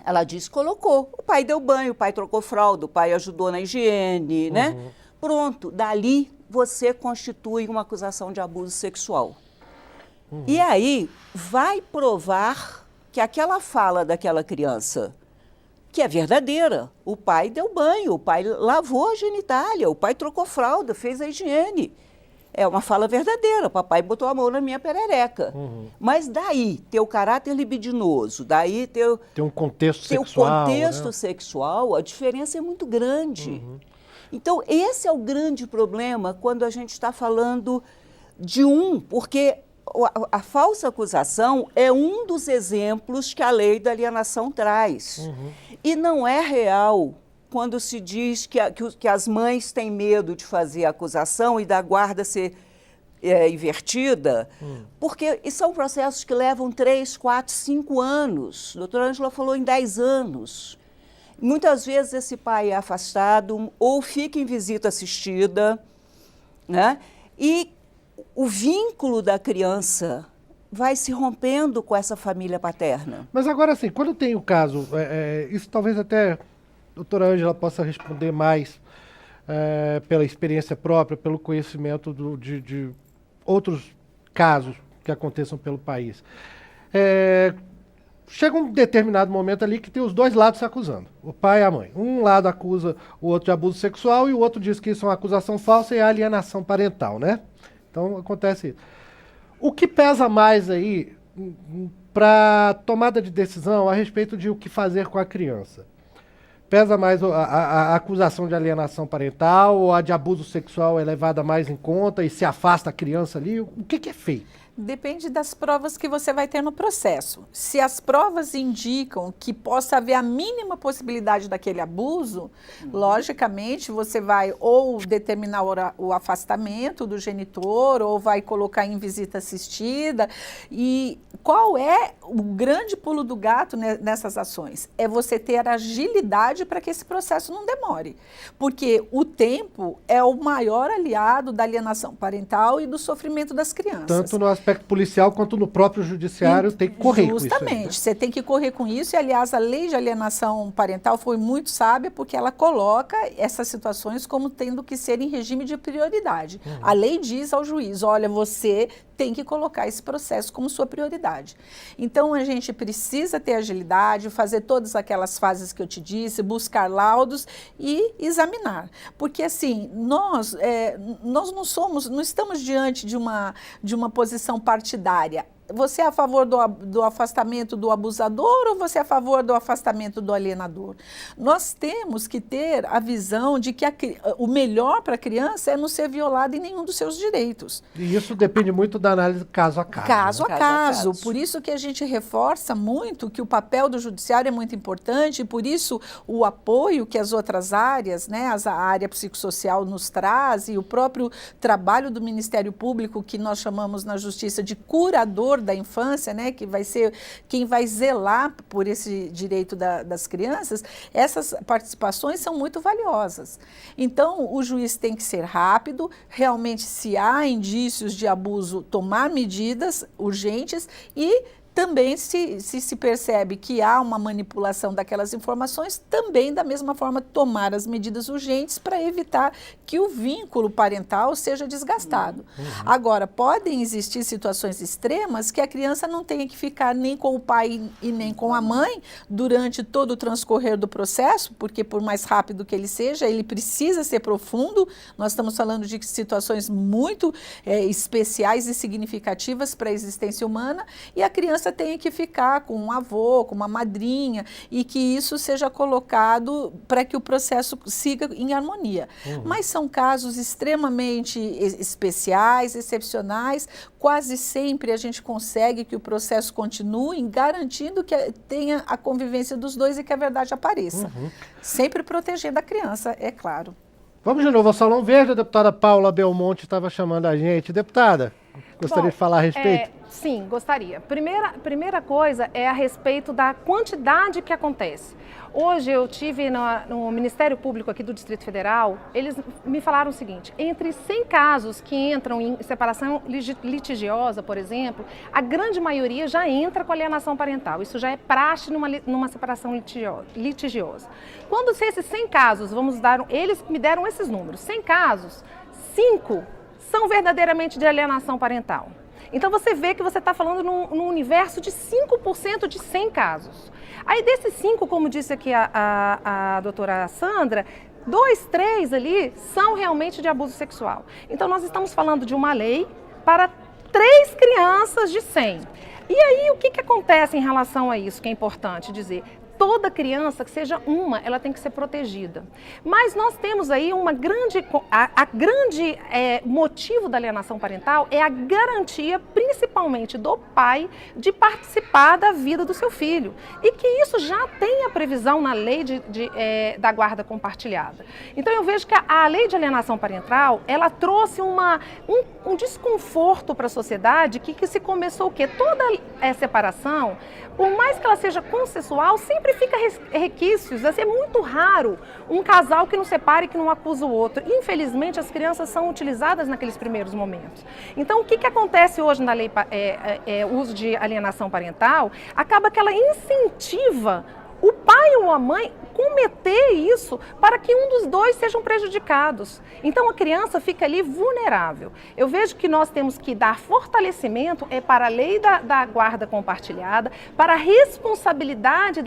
Ela diz, colocou. O pai deu banho, o pai trocou fralda, o pai ajudou na higiene, né? Pronto, dali você constitui uma acusação de abuso sexual. E aí vai provar que aquela fala daquela criança, que é verdadeira, o pai deu banho, o pai lavou a genitália, o pai trocou fralda, fez a higiene. É uma fala verdadeira, o papai botou a mão na minha perereca. Mas daí, ter o caráter libidinoso, daí ter um contexto sexual. Sexual, a diferença é muito grande. Então, esse é o grande problema quando a gente está falando porque a falsa acusação é um dos exemplos que a lei da alienação traz. E não é real quando se diz que as mães têm medo de fazer a acusação e da guarda ser invertida, porque são processos que levam 3, 4, 5 anos. A doutora Ângela falou em 10 anos. Muitas vezes esse pai é afastado ou fica em visita assistida, né? E o vínculo da criança vai se rompendo com essa família paterna. Mas agora, assim, quando tem o caso, isso talvez até a doutora Ângela possa responder mais pela experiência própria, pelo conhecimento de outros casos que aconteçam pelo país. Chega um determinado momento ali que tem os dois lados se acusando, o pai e a mãe. Um lado acusa o outro de abuso sexual e o outro diz que isso é uma acusação falsa e é alienação parental, né? Então, acontece isso. O que pesa mais aí para tomada de decisão a respeito de o que fazer com a criança? Pesa mais a acusação de alienação parental ou a de abuso sexual é levada mais em conta e se afasta a criança ali? O que é feito? Depende das provas que você vai ter no processo. Se as provas indicam que possa haver a mínima possibilidade daquele abuso, logicamente você vai ou determinar o afastamento do genitor ou vai colocar em visita assistida. E qual é o grande pulo do gato nessas ações? É você ter agilidade para que esse processo não demore. Porque o tempo é o maior aliado da alienação parental e do sofrimento das crianças. Tanto no aspecto policial quanto no próprio judiciário tem que correr com isso. Justamente, você tem que correr com isso e, aliás, a lei de alienação parental foi muito sábia porque ela coloca essas situações como tendo que ser em regime de prioridade. A lei diz ao juiz, olha, você tem que colocar esse processo como sua prioridade. Então, a gente precisa ter agilidade, fazer todas aquelas fases que eu te disse, buscar laudos e examinar. Porque, assim, nós não estamos diante de uma posição partidária. você é a favor do afastamento do abusador ou você é a favor do afastamento do alienador? Nós temos que ter a visão de que o melhor para a criança é não ser violada em nenhum dos seus direitos. E isso depende muito da análise caso a caso. Caso a caso. Por isso que a gente reforça muito que o papel do judiciário é muito importante e por isso o apoio que as outras áreas, né, a área psicossocial nos traz e o próprio trabalho do Ministério Público, que nós chamamos na Justiça de curador da infância, né, que vai ser quem vai zelar por esse direito das crianças, essas participações são muito valiosas. Então, o juiz tem que ser rápido, realmente, se há indícios de abuso, tomar medidas urgentes e também se percebe que há uma manipulação daquelas informações, também da mesma forma tomar as medidas urgentes para evitar que o vínculo parental seja desgastado. Agora, podem existir situações extremas que a criança não tenha que ficar nem com o pai e nem com a mãe durante todo o transcorrer do processo, porque por mais rápido que ele seja, ele precisa ser profundo. Nós estamos falando de situações muito especiais e significativas para a existência humana e a criança tenha que ficar com um avô, com uma madrinha e que isso seja colocado para que o processo siga em harmonia. Mas são casos extremamente especiais, excepcionais, quase sempre a gente consegue que o processo continue garantindo que tenha a convivência dos dois e que a verdade apareça. Sempre protegendo a criança, é claro. Vamos de novo ao Salão Verde, a deputada Paula Belmonte estava chamando a gente. Deputada, gostaria de falar a respeito? Sim, gostaria. Primeira coisa é a respeito da quantidade que acontece. Hoje eu tive no Ministério Público aqui do Distrito Federal, eles me falaram o seguinte, entre 100 casos que entram em separação litigiosa, por exemplo, a grande maioria já entra com alienação parental. Isso já é praxe numa separação litigiosa. Quando esses 100 casos, eles me deram esses números, 100 casos, 5 são verdadeiramente de alienação parental. Então você vê que você está falando num universo de 5% de 100 casos. Aí desses 5, como disse aqui a doutora Sandra, 2, 3 ali são realmente de abuso sexual. Então nós estamos falando de uma lei para 3 crianças de 100. E aí o que acontece em relação a isso, que é importante dizer? Toda criança, que seja uma, ela tem que ser protegida. Mas nós temos aí uma grande motivo da alienação parental é a garantia, principalmente do pai, de participar da vida do seu filho. E que isso já tem a previsão na lei da guarda compartilhada. Então eu vejo que a lei de alienação parental, ela trouxe um desconforto para a sociedade que se começou o quê? Toda separação, por mais que ela seja consensual, sempre fica requisitos. É muito raro um casal que não separe e que não acusa o outro. Infelizmente, as crianças são utilizadas naqueles primeiros momentos. Então, o que acontece hoje na lei uso de alienação parental? Acaba que ela incentiva o pai ou a mãe cometer isso para que um dos dois sejam prejudicados. Então a criança fica ali vulnerável. Eu vejo que nós temos que dar fortalecimento para a lei da guarda compartilhada, para a responsabilidade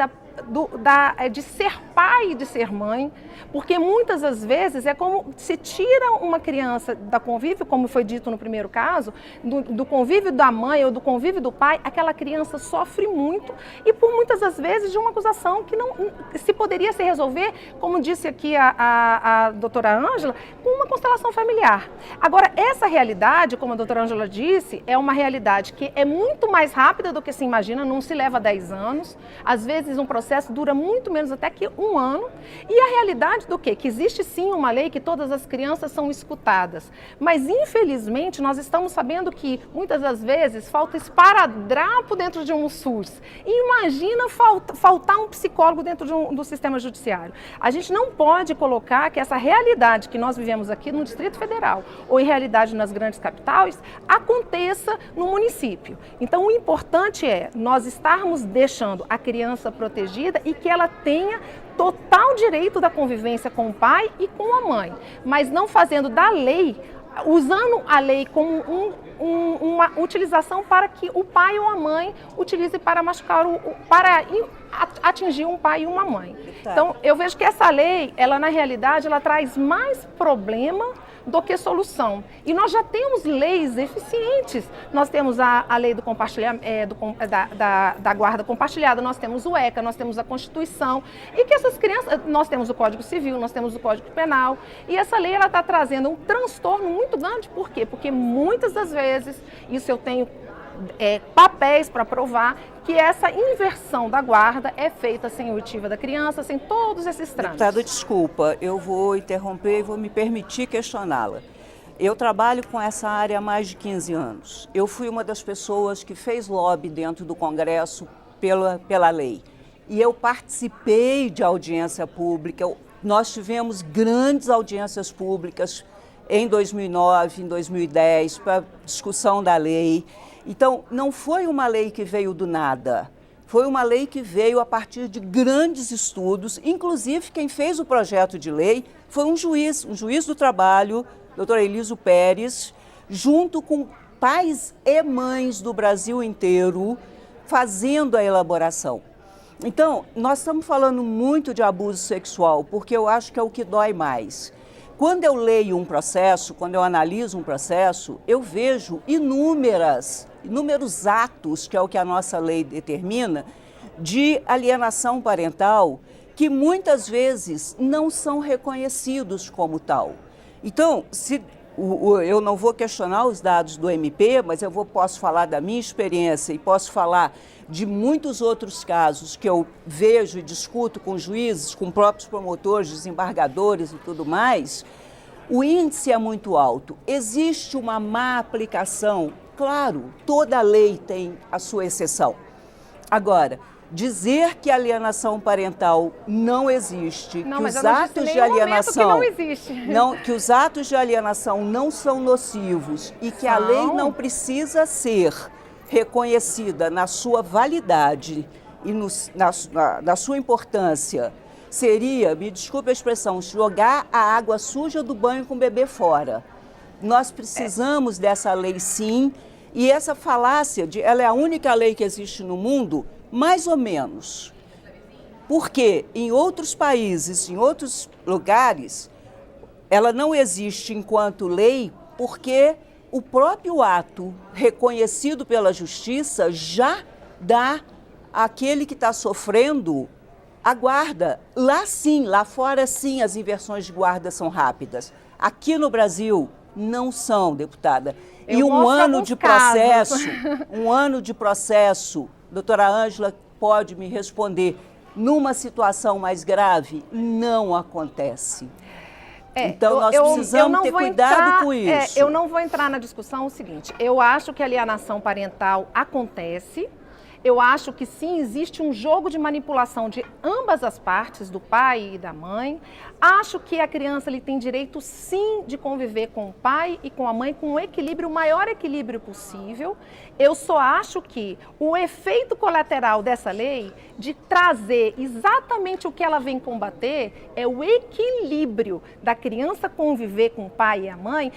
de ser pai e de ser mãe, porque muitas das vezes é como se tira uma criança da convívio, como foi dito no primeiro caso, do convívio da mãe ou do convívio do pai, aquela criança sofre muito e por muitas das vezes de uma acusação que não se poderia se resolver, como disse aqui a doutora Ângela, com uma constelação familiar. Agora, essa realidade, como a doutora Ângela disse, é uma realidade que é muito mais rápida do que se imagina, não se leva 10 anos, às vezes um processo dura muito menos até que 1 ano. E a realidade do quê? Que existe sim uma lei que todas as crianças são escutadas. Mas infelizmente nós estamos sabendo que muitas das vezes falta esparadrapo dentro de um SUS. E imagina faltar um psicólogo dentro do sistema judiciário. A gente não pode colocar que essa realidade que nós vivemos aqui no Distrito Federal ou em realidade nas grandes capitais aconteça no município. Então o importante é nós estarmos deixando a criança protegida e que ela tenha total direito da convivência com o pai e com a mãe, mas não fazendo da lei, usando a lei como uma utilização para que o pai ou a mãe utilize para machucar, para atingir um pai e uma mãe. Então, eu vejo que essa lei, ela na realidade, ela traz mais problema do que solução. E nós já temos leis eficientes. Nós temos a lei do compartilhamento, da guarda compartilhada, nós temos o ECA, nós temos a Constituição, e que essas crianças, nós temos o Código Civil, nós temos o Código Penal, e essa lei ela está trazendo um transtorno muito grande. Por quê? Porque muitas das vezes, isso eu tenho papéis para provar, que essa inversão da guarda é feita sem oitiva da criança, sem todos esses trâmites. Deputada, desculpa, eu vou interromper e vou me permitir questioná-la. Eu trabalho com essa área há mais de 15 anos. Eu fui uma das pessoas que fez lobby dentro do Congresso pela lei. E eu participei de audiência pública. Nós tivemos grandes audiências públicas em 2009, em 2010, para discussão da lei. Então, não foi uma lei que veio do nada. Foi uma lei que veio a partir de grandes estudos. Inclusive, quem fez o projeto de lei foi um juiz do trabalho, doutor Elísio Pérez, junto com pais e mães do Brasil inteiro, fazendo a elaboração. Então, nós estamos falando muito de abuso sexual, porque eu acho que é o que dói mais. Quando eu leio um processo, quando eu analiso um processo, eu vejo inúmeros atos, que é o que a nossa lei determina, de alienação parental, que muitas vezes não são reconhecidos como tal. Então, eu não vou questionar os dados do MP, mas posso falar da minha experiência e posso falar de muitos outros casos que eu vejo e discuto com juízes, com próprios promotores, desembargadores e tudo mais. O índice é muito alto. Existe uma má aplicação. Claro, toda lei tem a sua exceção. Agora, dizer que a alienação parental não existe, não, que mas os atos de alienação que os atos de alienação não são nocivos e que a lei não precisa ser reconhecida na sua validade e na sua importância, seria, me desculpe a expressão, jogar a água suja do banho com o bebê fora. Nós precisamos dessa lei, sim, e essa falácia ela é a única lei que existe no mundo, mais ou menos. Porque em outros países, em outros lugares, ela não existe enquanto lei, porque o próprio ato reconhecido pela justiça já dá àquele que está sofrendo a guarda. Lá sim, lá fora sim, as inversões de guarda são rápidas. Aqui no Brasil não são, deputada. E um ano de processo, doutora Ângela pode me responder, numa situação mais grave, não acontece. Então, nós precisamos ter cuidado com isso. Eu não vou entrar na discussão o seguinte, eu acho que a alienação parental acontece, eu acho que sim, existe um jogo de manipulação de ambas as partes, do pai e da mãe. Acho que a criança ele tem direito sim de conviver com o pai e com a mãe com um equilíbrio, o maior equilíbrio possível. Eu só acho que o efeito colateral dessa lei de trazer exatamente o que ela vem combater é o equilíbrio da criança conviver com o pai e a mãe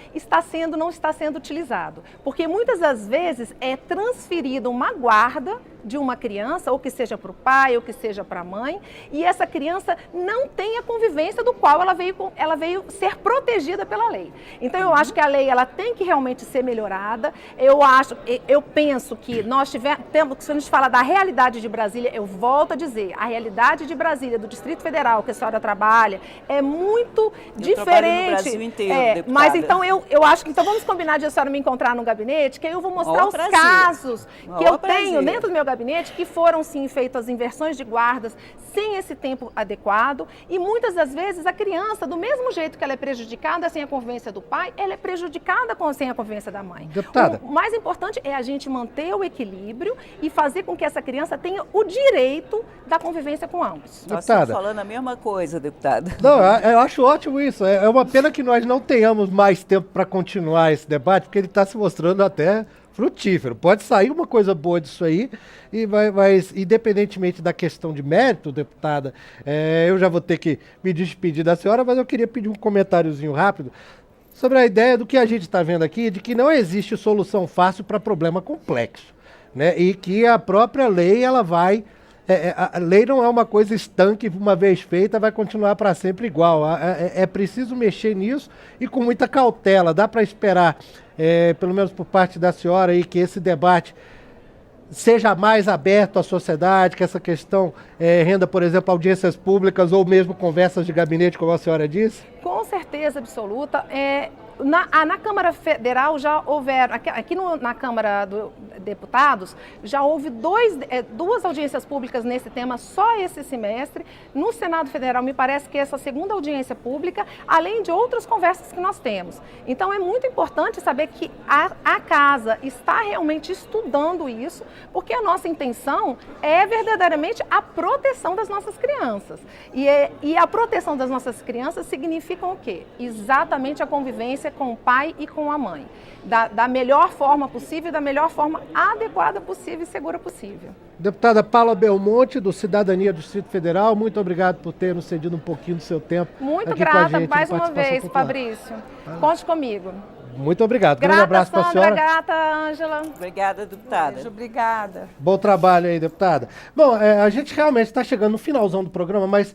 não está sendo utilizado. Porque muitas das vezes é transferida uma guarda de uma criança, ou que seja para o pai, ou que seja para a mãe, e essa criança não tem a convivência do qual ela veio ser protegida pela lei. Então eu acho que a lei ela tem que realmente ser melhorada. Eu penso que nós temos, se a gente fala da realidade de Brasília, eu volto a dizer, a realidade de Brasília, do Distrito Federal, que a senhora trabalha, é muito diferente. Trabalho no Brasil inteiro, deputada. Mas então eu acho que, então vamos combinar de a senhora me encontrar no gabinete, que aí eu vou mostrar os casos que eu tenho dentro do meu gabinete, que foram sim feitas inversões de guardas sem esse tempo adequado, e muitas das vezes a criança, do mesmo jeito que ela é prejudicada sem a convivência do pai, ela é prejudicada sem a convivência da mãe. Deputada. O mais importante é a gente manter o equilíbrio e fazer com que essa criança tenha o direito da convivência com ambos. Nós estamos falando a mesma coisa, deputada. Não, eu acho ótimo isso. É uma pena que nós não tenhamos mais tempo para continuar esse debate, porque ele está se mostrando até frutífero. Pode sair uma coisa boa disso aí, e mas independentemente da questão de mérito, deputada, eu já vou ter que me despedir da senhora, mas eu queria pedir um comentáriozinho rápido sobre a ideia do que a gente está vendo aqui, de que não existe solução fácil para problema complexo, né? E que a própria lei ela vai A lei não é uma coisa estanque, uma vez feita, vai continuar para sempre igual. É preciso mexer nisso e com muita cautela. Dá para esperar, pelo menos por parte da senhora, aí, que esse debate seja mais aberto à sociedade, que essa questão renda, por exemplo, audiências públicas ou mesmo conversas de gabinete, como a senhora disse? Com certeza absoluta. Na Câmara Federal já houveram, aqui na Câmara dos Deputados, já houve duas audiências públicas nesse tema só esse semestre. No Senado Federal, me parece que essa segunda audiência pública, além de outras conversas que nós temos. Então, é muito importante saber que a Casa está realmente estudando isso, porque a nossa intenção é verdadeiramente a proteção das nossas crianças. E a proteção das nossas crianças significa o quê? Exatamente a convivência com o pai e com a mãe, da melhor forma possível, da melhor forma adequada possível e segura possível. Deputada Paula Belmonte, do Cidadania do Distrito Federal, muito obrigado por ter nos cedido um pouquinho do seu tempo. Muito aqui grata com a gente, mais uma vez, popular. Fabrício. Conte comigo. Muito obrigado. Grata, Grande abraço para a Sandra, senhora. grata, Ângela. Obrigada, deputada. Beijo, obrigada. Bom trabalho aí, deputada. Bom, a gente realmente está chegando no finalzão do programa, mas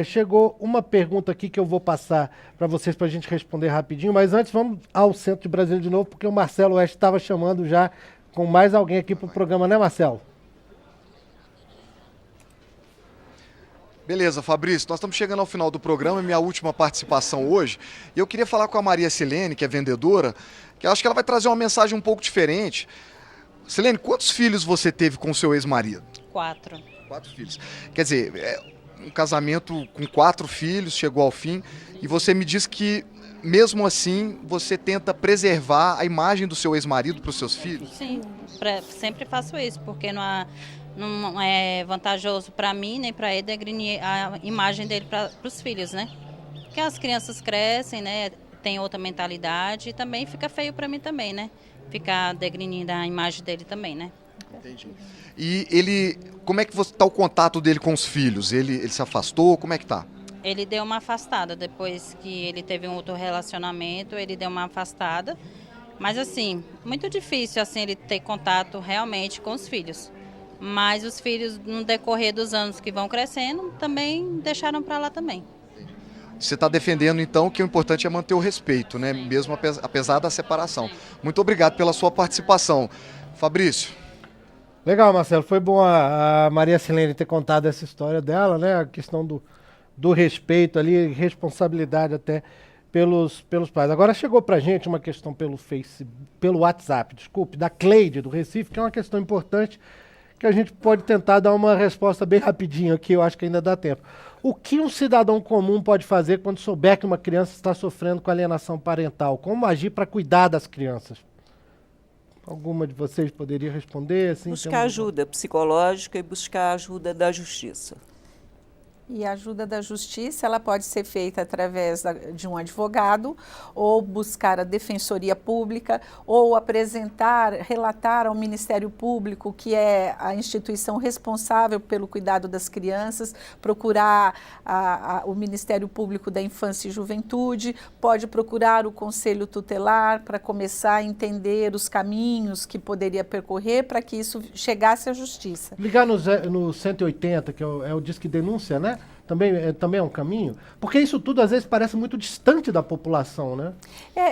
chegou uma pergunta aqui que eu vou passar para vocês para a gente responder rapidinho. Mas antes, vamos ao centro de Brasília de novo, porque o Marcelo Oeste estava chamando já com mais alguém aqui para o programa, né, Marcelo? Beleza, Fabrício, nós estamos chegando ao final do programa, minha última participação hoje, e eu queria falar com a Maria Silene, que é vendedora, que eu acho que ela vai trazer uma mensagem um pouco diferente. Silene, quantos filhos você teve com o seu ex-marido? 4. 4 filhos. Quer dizer, um casamento com 4 filhos chegou ao fim, e você me diz que, mesmo assim, você tenta preservar a imagem do seu ex-marido para os seus filhos? Sim, sempre faço isso, porque não é vantajoso para mim nem para ele degrinir a imagem dele para os filhos, né? Porque as crianças crescem, né? Tem outra mentalidade e também fica feio para mim também, né? Ficar degrinindo a imagem dele também, né? Entendi. E como é que está o contato dele com os filhos? Ele se afastou? Como é que tá? Ele deu uma afastada depois que ele teve um outro relacionamento, ele deu uma afastada. Mas assim, muito difícil assim ele ter contato realmente com os filhos. Mas os filhos, no decorrer dos anos que vão crescendo, também deixaram para lá também. Você está defendendo, então, que o importante é manter o respeito, né? Mesmo apesar da separação. Muito obrigado pela sua participação. Fabrício. Legal, Marcelo. Foi bom a Maria Silene ter contado essa história dela, né? A questão do respeito ali, responsabilidade até pelos pais. Agora chegou pra gente uma questão pelo WhatsApp, da Cleide, do Recife, que é uma questão importante, que a gente pode tentar dar uma resposta bem rapidinho aqui, eu acho que ainda dá tempo. O que um cidadão comum pode fazer quando souber que uma criança está sofrendo com alienação parental? Como agir para cuidar das crianças? Alguma de vocês poderia responder? Assim, buscar ajuda psicológica e buscar ajuda da justiça. E a ajuda da justiça, ela pode ser feita através de um advogado, ou buscar a defensoria pública, ou relatar ao Ministério Público, que é a instituição responsável pelo cuidado das crianças, procurar o Ministério Público da Infância e Juventude, pode procurar o Conselho Tutelar para começar a entender os caminhos que poderia percorrer para que isso chegasse à justiça. Ligar no 180, que é o Disque Denúncia, né? Também é um caminho? Porque isso tudo, às vezes, parece muito distante da população, né?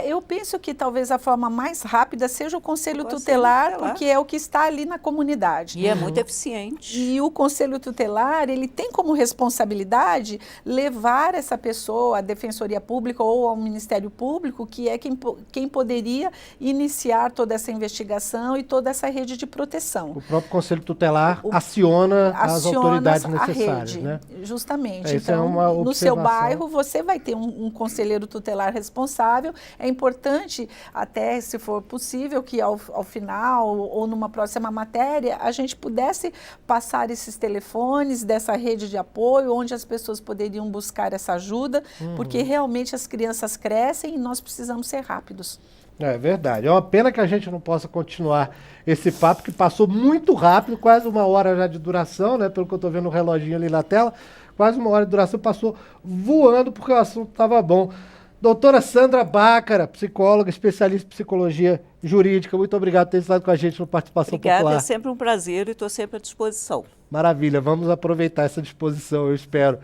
Eu penso que talvez a forma mais rápida seja o Conselho Tutelar, porque é o que está ali na comunidade. E é muito eficiente. E o Conselho Tutelar, ele tem como responsabilidade levar essa pessoa à Defensoria Pública ou ao Ministério Público, que é quem poderia iniciar toda essa investigação e toda essa rede de proteção. O próprio Conselho Tutelar aciona as autoridades necessárias, rede, né? Justamente. Isso então, no seu bairro, você vai ter um conselheiro tutelar responsável. É importante, até se for possível, que ao final ou numa próxima matéria, a gente pudesse passar esses telefones dessa rede de apoio, onde as pessoas poderiam buscar essa ajuda, porque realmente as crianças crescem e nós precisamos ser rápidos. É verdade. É uma pena que a gente não possa continuar esse papo, que passou muito rápido, quase 1 hora já de duração, né? Pelo que eu estou vendo no reloginho ali na tela. Quase 1 hora de duração, passou voando porque o assunto estava bom. Doutora Sandra Bácara, psicóloga, especialista em psicologia jurídica, muito obrigado por ter estado com a gente no Participação Popular. Obrigada, é sempre um prazer e estou sempre à disposição. Maravilha, vamos aproveitar essa disposição, eu espero.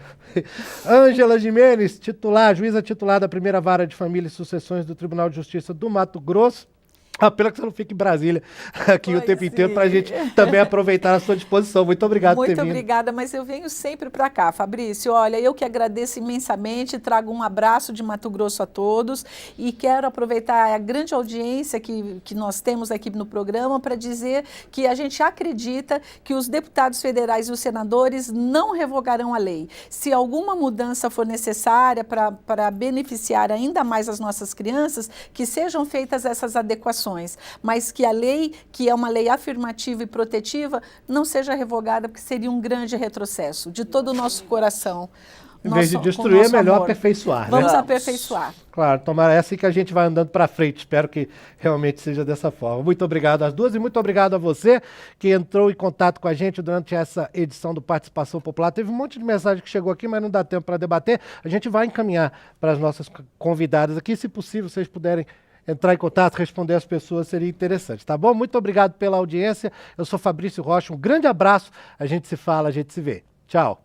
Ângela Gimenez, juíza titular da Primeira Vara de Família e Sucessões do Tribunal de Justiça do Mato Grosso. Pena que você não fique em Brasília aqui o tempo inteiro para a gente também aproveitar a sua disposição. Muito obrigado por ter vindo. Muito obrigada, mas eu venho sempre para cá, Fabrício. Olha, eu que agradeço imensamente, trago um abraço de Mato Grosso a todos e quero aproveitar a grande audiência que nós temos aqui no programa para dizer que a gente acredita que os deputados federais e os senadores não revogarão a lei. Se alguma mudança for necessária para beneficiar ainda mais as nossas crianças, que sejam feitas essas adequações. Mas que a lei, que é uma lei afirmativa e protetiva, não seja revogada, porque seria um grande retrocesso de todo o nosso coração. Em vez de destruir, é melhor aperfeiçoar. Vamos aperfeiçoar. Claro, tomara, é assim que a gente vai andando para frente. Espero que realmente seja dessa forma. Muito obrigado às duas e muito obrigado a você que entrou em contato com a gente durante essa edição do Participação Popular. Teve um monte de mensagem que chegou aqui, mas não dá tempo para debater. A gente vai encaminhar para as nossas convidadas aqui. Se possível, vocês puderem entrar em contato, responder as pessoas, seria interessante, tá bom? Muito obrigado pela audiência. Eu sou Fabrício Rocha, um grande abraço. A gente se fala, a gente se vê. Tchau.